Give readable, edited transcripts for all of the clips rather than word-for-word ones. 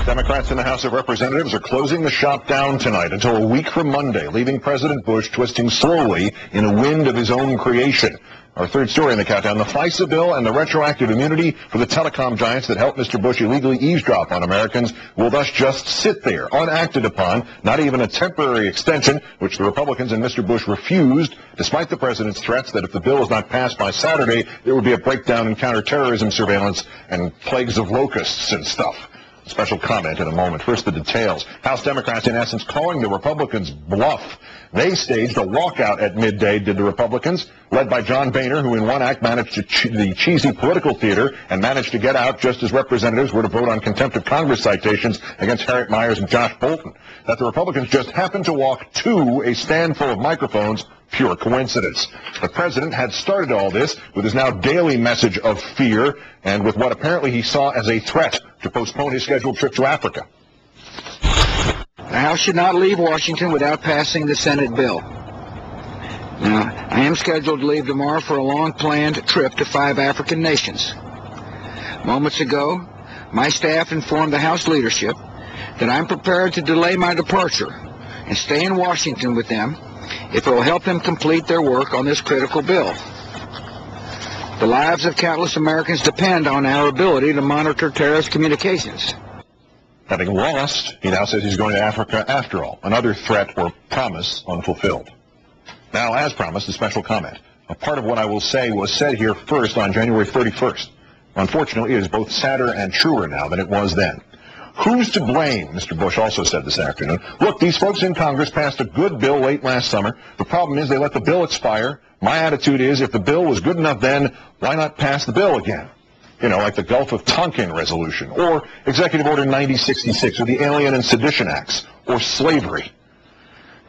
Democrats in the House of Representatives are closing the shop down tonight until a week from Monday, leaving President Bush twisting slowly in a wind of his own creation. Our third story in the countdown, the FISA bill and the retroactive immunity for the telecom giants that helped Mr. Bush illegally eavesdrop on Americans will thus just sit there, unacted upon, not even a temporary extension, which the Republicans and Mr. Bush refused, despite the president's threats that if the bill is not passed by Saturday, there would be a breakdown in counterterrorism surveillance and plagues of locusts and stuff. Special comment in a moment. First, the details. House Democrats, in essence, calling the Republicans bluff. They staged a walkout at midday, did the Republicans, led by John Boehner, who in one act managed the cheesy political theater and managed to get out just as representatives were to vote on contempt of Congress citations against Harriet Miers and Josh Bolton. That the Republicans just happened to walk to a stand full of microphones, pure coincidence. The president had started all this with his now daily message of fear and with what apparently he saw as a threat to postpone his scheduled trip to Africa. The House should not leave Washington without passing the Senate bill. Now, I am scheduled to leave tomorrow for a long-planned trip to 5 African nations. Moments ago, my staff informed the House leadership that I'm prepared to delay my departure and stay in Washington with them if it will help them complete their work on this critical bill. The lives of countless Americans depend on our ability to monitor terrorist communications. Having lost, he now says he's going to Africa after all, another threat or promise unfulfilled. Now, as promised, a special comment. A part of what I will say was said here first on January 31st. Unfortunately, it is both sadder and truer now than it was then. Who's to blame, Mr. Bush also said this afternoon. Look, these folks in Congress passed a good bill late last summer. The problem is they let the bill expire. My attitude is if the bill was good enough then, why not pass the bill again? You know, like the Gulf of Tonkin resolution, or Executive Order 9066, or the Alien and Sedition Acts, or slavery.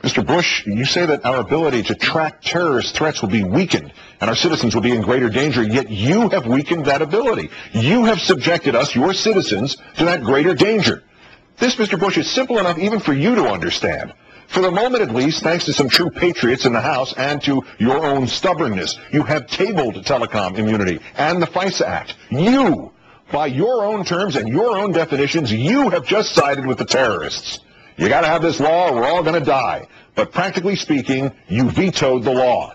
Mr. Bush, you say that our ability to track terrorist threats will be weakened and our citizens will be in greater danger, yet you have weakened that ability. You have subjected us, your citizens, to that greater danger. This, Mr. Bush, is simple enough even for you to understand. For the moment at least, thanks to some true patriots in the House and to your own stubbornness, you have tabled telecom immunity and the FISA Act. You, by your own terms and your own definitions, you have just sided with the terrorists. You got to have this law or we're all going to die. But practically speaking, you vetoed the law.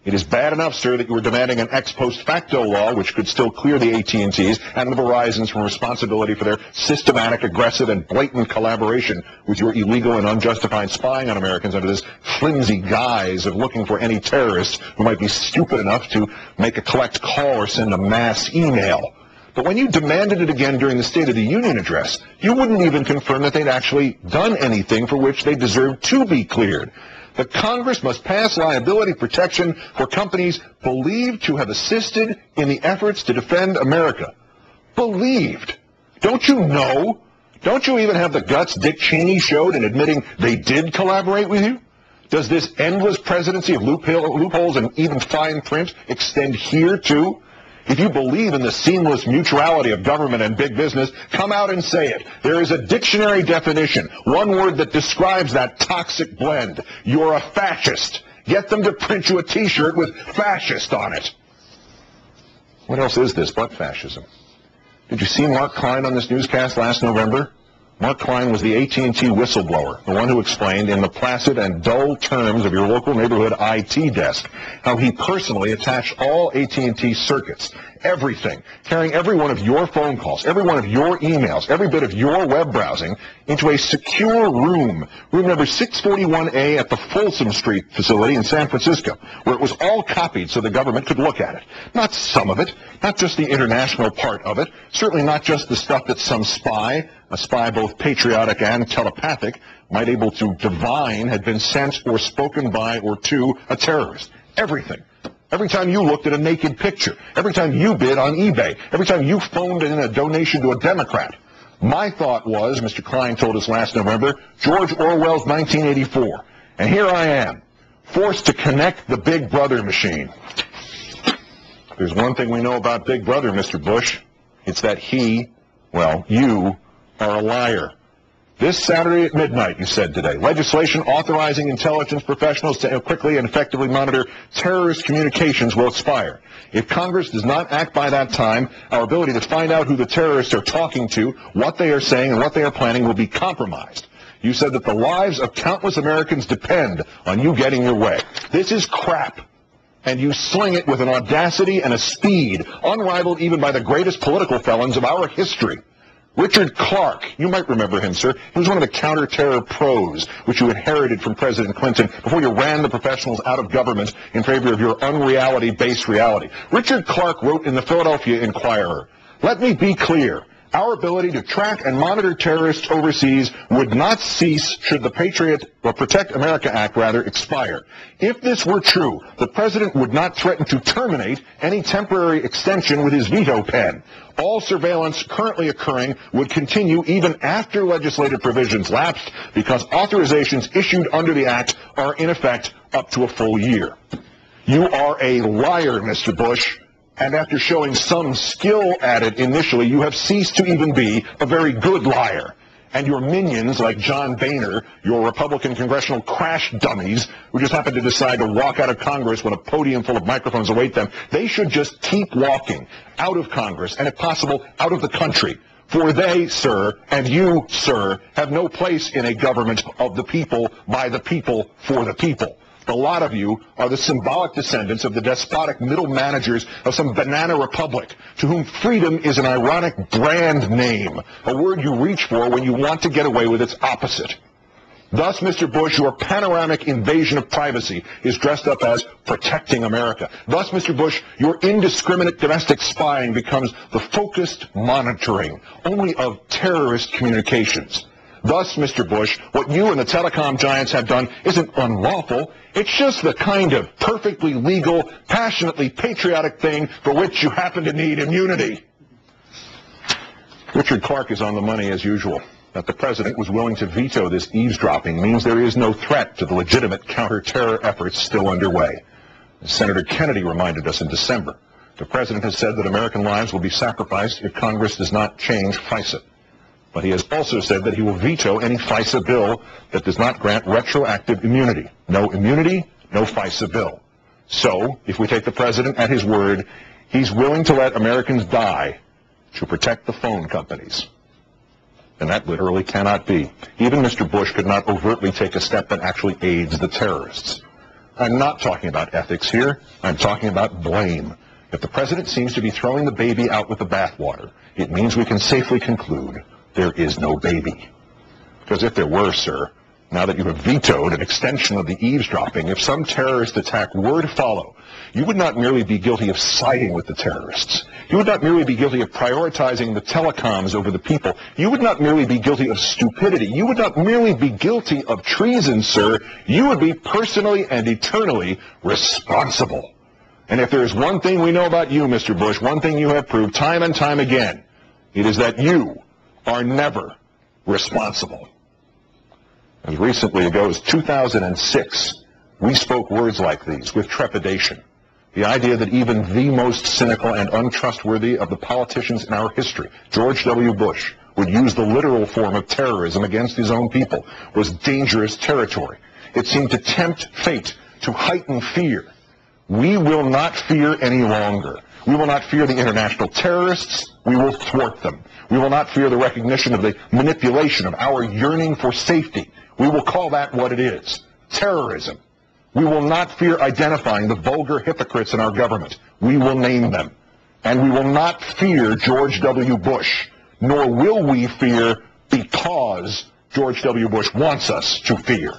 It is bad enough, sir, that you were demanding an ex post facto law which could still clear the AT&Ts and the Verizons from responsibility for their systematic, aggressive, and blatant collaboration with your illegal and unjustified spying on Americans under this flimsy guise of looking for any terrorists who might be stupid enough to make a collect call or send a mass email. But when you demanded it again during the State of the Union address, you wouldn't even confirm that they'd actually done anything for which they deserved to be cleared. The Congress must pass liability protection for companies believed to have assisted in the efforts to defend America. Believed. Don't you know? Don't you even have the guts Dick Cheney showed in admitting they did collaborate with you? Does this endless presidency of loopholes and even fine print extend here too? If you believe in the seamless mutuality of government and big business, come out and say it. There is a dictionary definition, one word that describes that toxic blend. You're a fascist. Get them to print you a T-shirt with fascist on it. What else is this but fascism? Did you see Mark Klein on this newscast last November? Mark Klein was the AT&T whistleblower, the one who explained in the placid and dull terms of your local neighborhood IT desk how he personally attached all AT&T circuits, everything, carrying every one of your phone calls, every one of your emails, every bit of your web browsing into a secure room number 641A at the Folsom Street facility in San Francisco, where it was all copied so the government could look at it. Not some of it, not just the international part of it, certainly not just the stuff that some spy, a spy both patriotic and telepathic, might able to divine had been sent or spoken by or to a terrorist. Everything. Every time you looked at a naked picture, every time you bid on eBay, every time you phoned in a donation to a Democrat. My thought was, Mr. Klein told us last November, George Orwell's 1984. And here I am, forced to connect the Big Brother machine. There's one thing we know about Big Brother, Mr. Bush. It's that he, well, you, are a liar. This Saturday at midnight, you said today, legislation authorizing intelligence professionals to quickly and effectively monitor terrorist communications will expire. If Congress does not act by that time, our ability to find out who the terrorists are talking to, what they are saying, and what they are planning will be compromised. You said that the lives of countless Americans depend on you getting your way. This is crap. And you sling it with an audacity and a speed unrivaled even by the greatest political felons of our history. Richard Clarke, you might remember him, sir. He was one of the counter-terror pros, which you inherited from President Clinton before you ran the professionals out of government in favor of your unreality-based reality. Richard Clarke wrote in the Philadelphia Inquirer, "Let me be clear. Our ability to track and monitor terrorists overseas would not cease should the Protect America Act expire. If this were true, the President would not threaten to terminate any temporary extension with his veto pen. All surveillance currently occurring would continue even after legislative provisions lapsed because authorizations issued under the Act are in effect up to a full year." You are a liar, Mr. Bush. And after showing some skill at it initially, you have ceased to even be a very good liar. And your minions, like John Boehner, your Republican congressional crash dummies, who just happen to decide to walk out of Congress when a podium full of microphones await them, they should just keep walking out of Congress and, if possible, out of the country. For they, sir, and you, sir, have no place in a government of the people, by the people, for the people. The lot of you are the symbolic descendants of the despotic middle managers of some banana republic, to whom freedom is an ironic brand name, a word you reach for when you want to get away with its opposite. Thus, Mr. Bush, your panoramic invasion of privacy is dressed up as protecting America. Thus, Mr. Bush, your indiscriminate domestic spying becomes the focused monitoring only of terrorist communications. Thus, Mr. Bush, what you and the telecom giants have done isn't unlawful. It's just the kind of perfectly legal, passionately patriotic thing for which you happen to need immunity. Richard Clarke is on the money as usual. That the President was willing to veto this eavesdropping means there is no threat to the legitimate counter-terror efforts still underway. As Senator Kennedy reminded us in December, the President has said that American lives will be sacrificed if Congress does not change FISA. But he has also said that he will veto any FISA bill that does not grant retroactive immunity. No immunity, no FISA bill. So, if we take the President at his word, he's willing to let Americans die to protect the phone companies. And that literally cannot be. Even Mr. Bush could not overtly take a step that actually aids the terrorists. I'm not talking about ethics here. I'm talking about blame. If the President seems to be throwing the baby out with the bathwater, it means we can safely conclude there is no baby. Because if there were, sir, now that you have vetoed an extension of the eavesdropping, if some terrorist attack were to follow, you would not merely be guilty of siding with the terrorists. You would not merely be guilty of prioritizing the telecoms over the people. You would not merely be guilty of stupidity. You would not merely be guilty of treason, sir. You would be personally and eternally responsible. And if there is one thing we know about you, Mr. Bush, one thing you have proved time and time again, it is that you are never responsible. As recently ago as 2006, we spoke words like these with trepidation. The idea that even the most cynical and untrustworthy of the politicians in our history, George W. Bush, would use the literal form of terrorism against his own people was dangerous territory. It seemed to tempt fate, to heighten fear. We will not fear any longer. We will not fear the international terrorists. We will thwart them. We will not fear the recognition of the manipulation of our yearning for safety. We will call that what it is, terrorism. We will not fear identifying the vulgar hypocrites in our government. We will name them. And we will not fear George W. Bush, nor will we fear because George W. Bush wants us to fear.